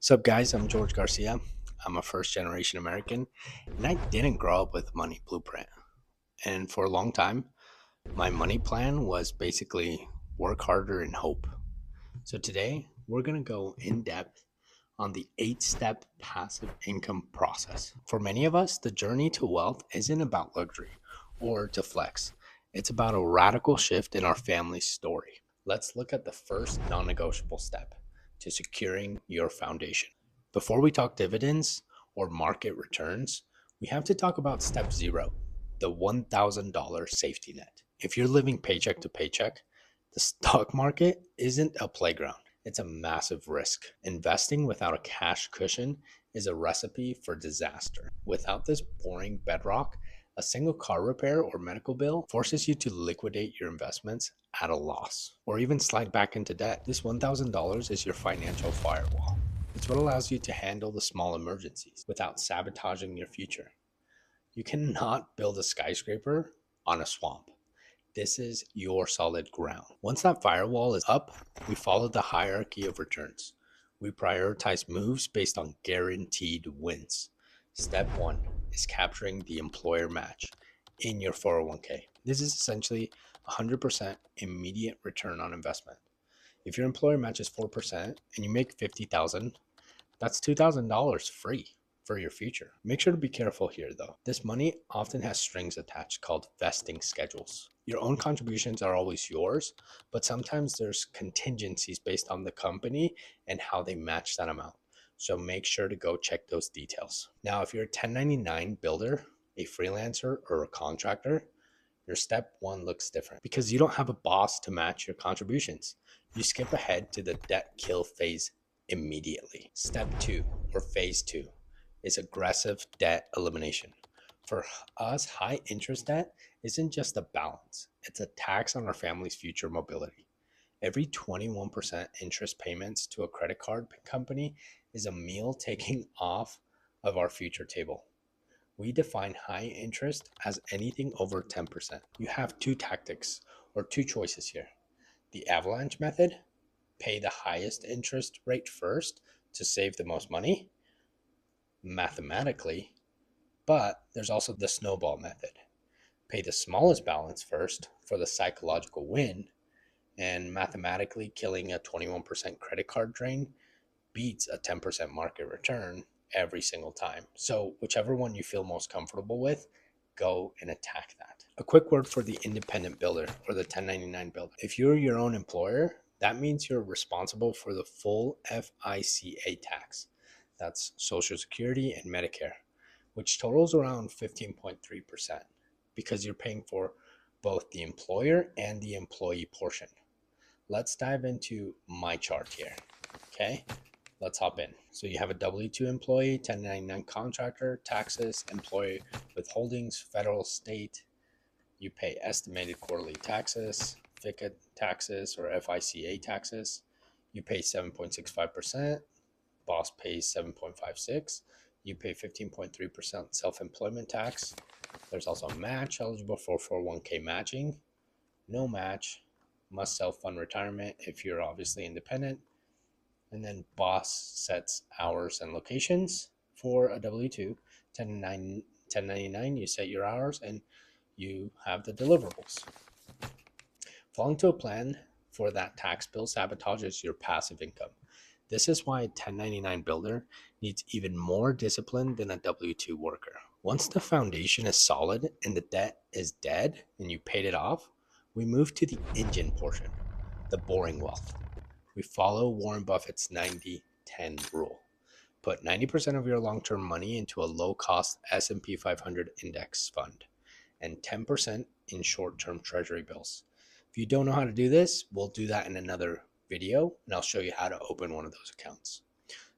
What's up, guys? I'm George Garcia. I'm a first generation American, and I didn't grow up with money blueprint. And for a long time, my money plan was basically work harder and hope. So today, we're going to go in depth on the 8 step passive income process. For many of us, the journey to wealth isn't about luxury or to flex, it's about a radical shift in our family's story. Let's look at the first non negotiable step to securing your foundation. Before we talk dividends or market returns, we have to talk about step zero, the $1,000 safety net. If you're living paycheck to paycheck, the stock market isn't a playground. It's a massive risk. Investing without a cash cushion is a recipe for disaster. Without this boring bedrock, a single car repair or medical bill forces you to liquidate your investments at a loss or even slide back into debt. This $1,000 is your financial firewall. It's what allows you to handle the small emergencies without sabotaging your future. You cannot build a skyscraper on a swamp. This is your solid ground. Once that firewall is up, we follow the hierarchy of returns. We prioritize moves based on guaranteed wins. Step 1 is capturing the employer match in your 401k. This is essentially 100% immediate return on investment. If your employer matches 4% and you make $50,000, that's $2,000 free for your future. Make sure to be careful here though. This money often has strings attached called vesting schedules. Your own contributions are always yours, but sometimes there's contingencies based on the company and how they match that amount. So make sure to go check those details. Now, if you're a 1099 builder, a freelancer, or a contractor, your step 1 looks different because you don't have a boss to match your contributions. You skip ahead to the debt kill phase immediately. Step 2, or phase 2, is aggressive debt elimination. For us, high interest debt isn't just a balance, it's a tax on our family's future mobility. Every 21% interest payments to a credit card company is a meal taken off of our future table. We define high interest as anything over 10%. You have two tactics or two choices here. The avalanche method, pay the highest interest rate first to save the most money, mathematically, but there's also the snowball method. Pay the smallest balance first for the psychological win, and mathematically killing a 21% credit card drain beats a 10% market return every single time. So whichever one you feel most comfortable with, go and attack that. A quick word for the independent builder or the 1099 builder. If you're your own employer, that means you're responsible for the full FICA tax. That's Social Security and Medicare, which totals around 15.3% because you're paying for both the employer and the employee portion. Let's dive into my chart here. Okay, let's hop in. So you have a W-2 employee, 1099 contractor, taxes, employee withholdings, federal, state. You pay estimated quarterly taxes, FICA taxes or FICA taxes. You pay 7.65%. Boss pays 7.56. You pay 15.3% self-employment tax. There's also a match eligible for 401k matching. No match. Must self-fund retirement if you're obviously independent. And then boss sets hours and locations for a W-2. 1099, you set your hours and you have the deliverables. Falling to a plan for that tax bill sabotages your passive income. This is why a 1099 builder needs even more discipline than a W-2 worker. Once the foundation is solid and the debt is dead and you paid it off, we move to the engine portion, the boring wealth. We follow Warren Buffett's 90-10 rule. Put 90% of your long-term money into a low-cost S&P 500 index fund and 10% in short-term treasury bills. If you don't know how to do this, we'll do that in another video, and I'll show you how to open one of those accounts.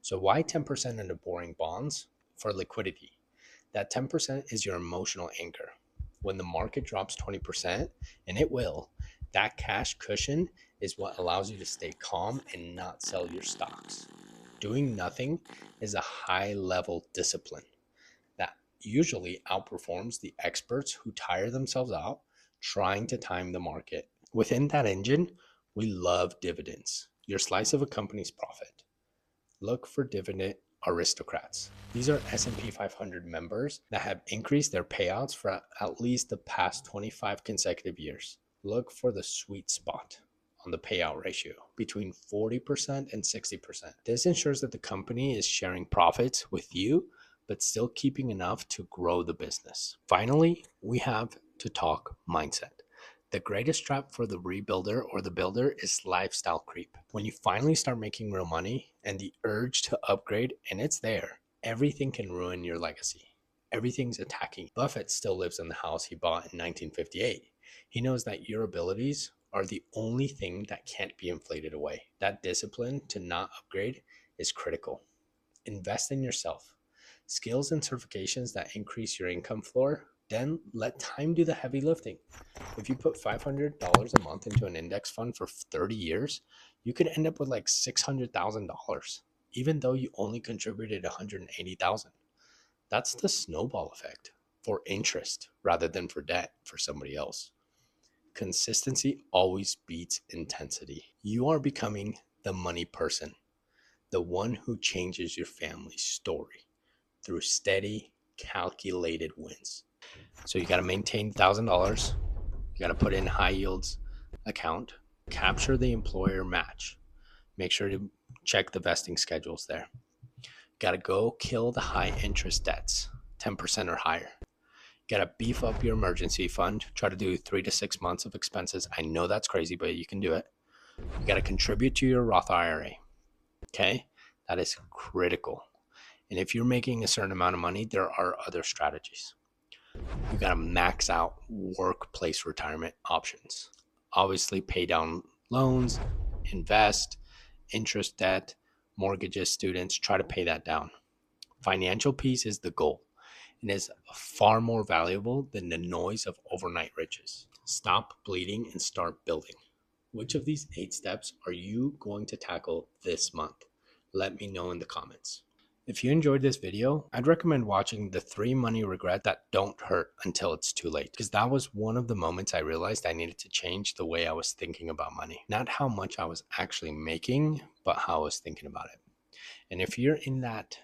So why 10% into boring bonds? For liquidity. That 10% is your emotional anchor. When the market drops 20%, and it will, that cash cushion is what allows you to stay calm and not sell your stocks. Doing nothing is a high-level discipline that usually outperforms the experts who tire themselves out trying to time the market. Within that engine, we love dividends, your slice of a company's profit. Look for dividend aristocrats. These are S&P 500 members that have increased their payouts for at least the past 25 consecutive years. Look for the sweet spot on the payout ratio between 40% and 60%. This ensures that the company is sharing profits with you, but still keeping enough to grow the business. Finally, we have to talk mindset. The greatest trap for the rebuilder or the builder is lifestyle creep. When you finally start making real money and the urge to upgrade, and it's there, everything can ruin your legacy. Everything's attacking. Buffett still lives in the house he bought in 1958. He knows that your abilities are the only thing that can't be inflated away. That discipline to not upgrade is critical. Invest in yourself. Skills and certifications that increase your income floor, then let time do the heavy lifting. If you put $500 a month into an index fund for 30 years, you could end up with like $600,000, even though you only contributed $180,000. That's the snowball effect for interest rather than for debt for somebody else. Consistency always beats intensity. You are becoming the money person, the one who changes your family's story through steady, calculated wins. So you got to maintain $1,000. You got to put in high yields account, capture the employer match. Make sure to check the vesting schedules there. Got to go kill the high interest debts, 10% or higher. Got to beef up your emergency fund. Try to do 3 to 6 months of expenses. I know that's crazy, but you can do it. You got to contribute to your Roth IRA. Okay? That is critical. And if you're making a certain amount of money, there are other strategies. You got to max out workplace retirement options. Obviously, pay down loans, invest, interest debt, mortgages, students, try to pay that down. Financial peace is the goal and is far more valuable than the noise of overnight riches. Stop bleeding and start building. Which of these 8 steps are you going to tackle this month? Let me know in the comments. If you enjoyed this video, I'd recommend watching the 3 money regrets that don't hurt until it's too late, because that was one of the moments I realized I needed to change the way I was thinking about money. Not how much I was actually making, but how I was thinking about it. And if you're in that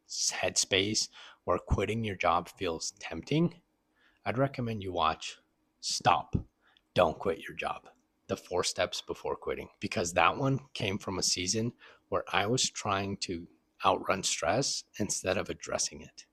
headspace where quitting your job feels tempting, I'd recommend you watch Stop, Don't Quit Your Job, the 4 steps before quitting, because that one came from a season where I was trying to outrun stress instead of addressing it.